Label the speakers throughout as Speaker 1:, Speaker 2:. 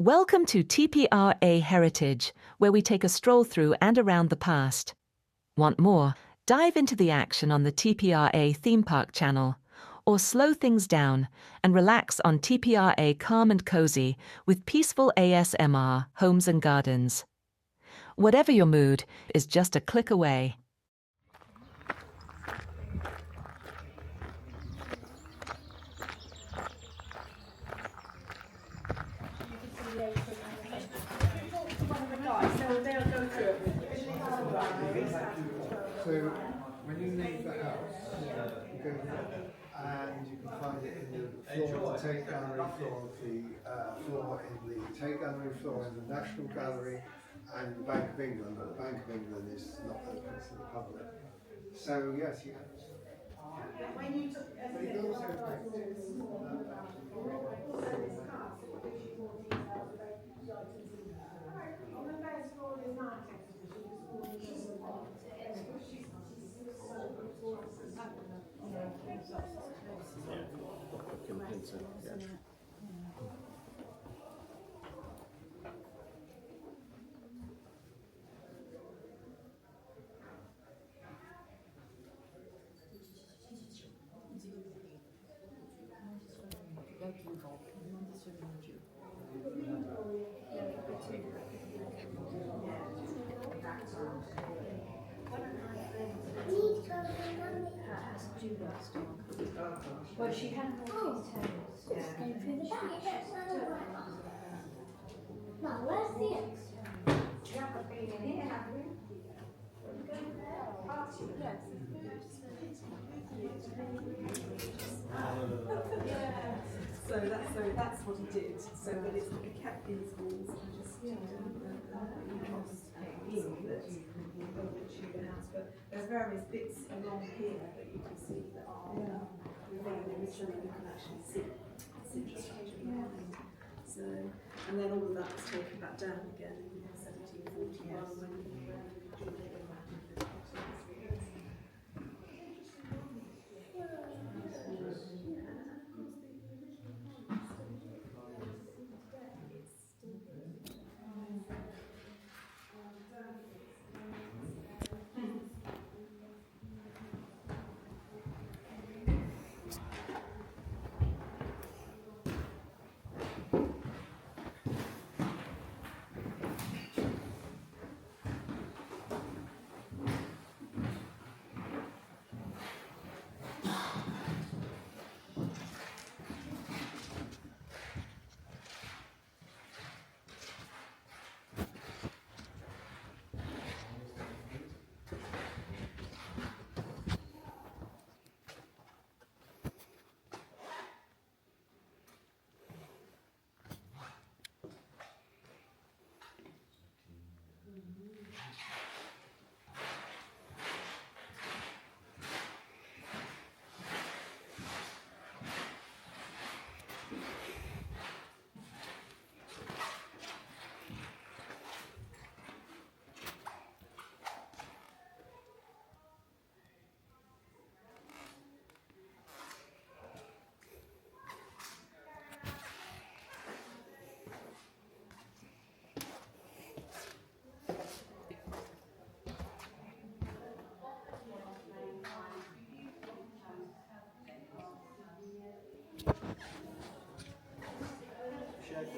Speaker 1: Welcome to TPRA Heritage, where we take a stroll through and around the past. Want more? Dive into the action on the TPRA Theme Park channel, or slow things down and relax on TPRA Calm and Cozy with peaceful ASMR, Homes and Gardens. Whatever your mood is just a click away.
Speaker 2: So when you leave the house, you go and you can find it in the floor of the Tate Gallery, floor in the Tate Gallery, floor in the National Gallery, and the Bank of England. But the Bank of England is not open to the public. So yes, you have. When you took on the first floor is an art exhibition.
Speaker 3: Well, she had all these tails.
Speaker 4: Going through the back. No, where's the extra?
Speaker 3: So that's what he did. So that it's like a cat in his walls and just in that you can shoot the house. But there's various bits along here that you can see that are very original that you can actually see. It's interesting behind. So, and then all of that was taken back down again in 1741 when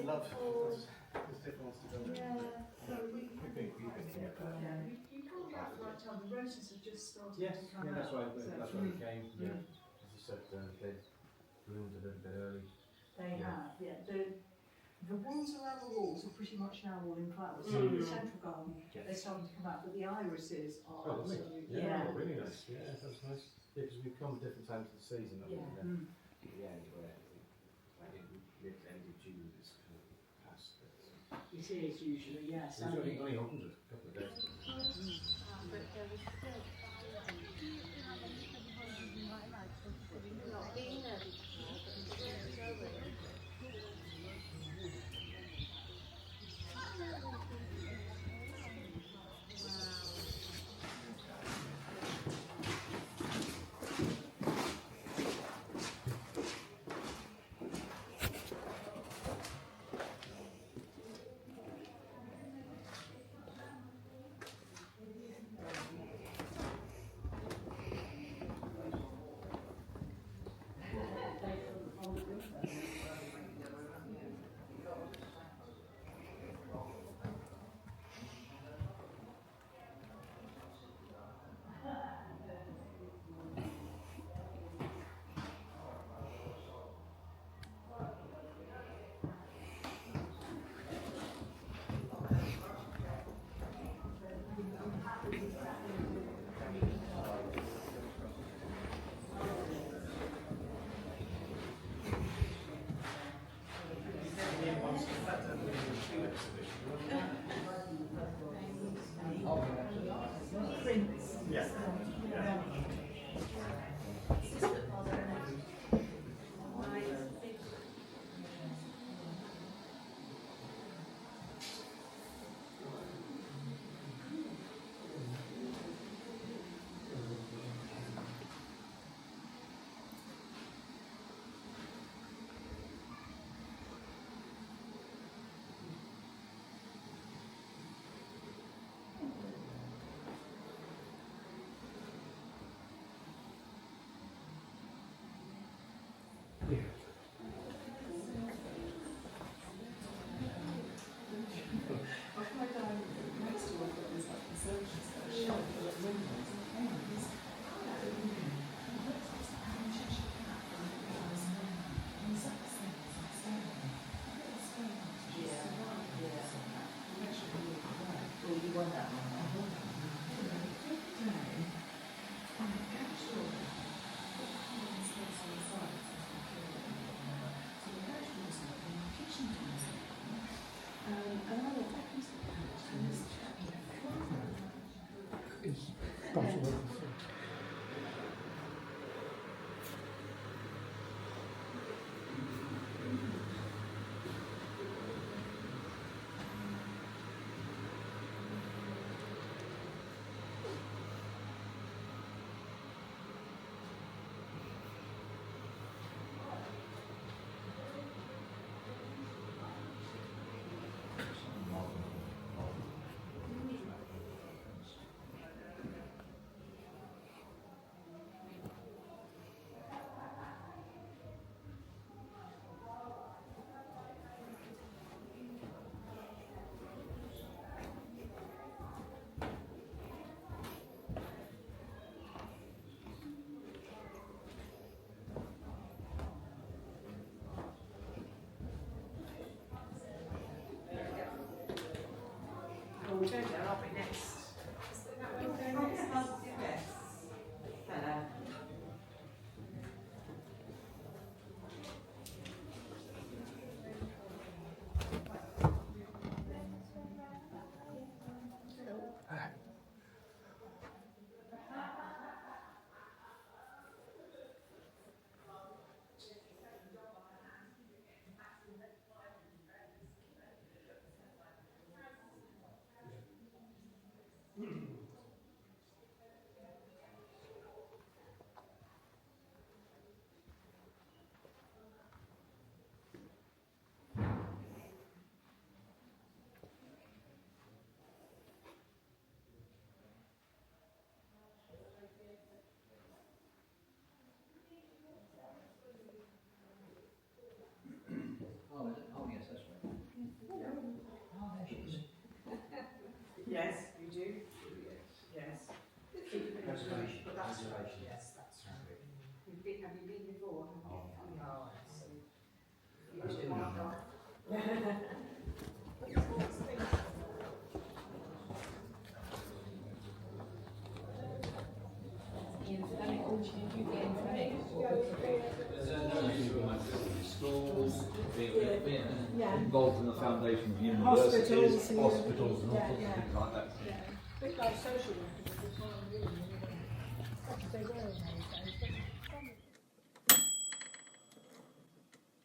Speaker 2: Love. There's difference to go.
Speaker 3: you called me out right on the roses have just started
Speaker 5: Yes,
Speaker 3: to come
Speaker 5: yeah, that's
Speaker 3: out.
Speaker 5: why that's why we came. Yeah, as you said, they bloomed a little bit early.
Speaker 3: They have, yeah. The ones around the walls are pretty much now all in flowers. So in the central garden, they're starting to come out, but the irises are absolutely,
Speaker 5: Really nice. Yeah, that's nice. Yeah, because we come different times of the season. Yeah, like mid end of June is kind of past.
Speaker 3: It is usually, yes.
Speaker 5: It's only opened a couple of days.
Speaker 3: We'll go there, aren't we, next? Yes.
Speaker 5: Oh, is it? Oh, yes, that's right. Oh, there she is.
Speaker 3: Yes, you do.
Speaker 5: Yes.
Speaker 3: Yes.
Speaker 5: Preservation.
Speaker 3: But that's right.
Speaker 5: Preservation.
Speaker 3: Yes, that's right. Have you been before?
Speaker 5: Oh,
Speaker 3: Oh, I see. You
Speaker 5: That's
Speaker 3: do
Speaker 5: good.
Speaker 3: want to.
Speaker 6: Schools,
Speaker 3: Yeah.
Speaker 6: involved in the foundation of universities,
Speaker 3: Hospitals,
Speaker 6: hospitals, and all
Speaker 3: yeah,
Speaker 6: sorts of
Speaker 3: yeah.
Speaker 6: things like that.
Speaker 3: Yeah. A bit like social workers at the time, really. They were in those days, but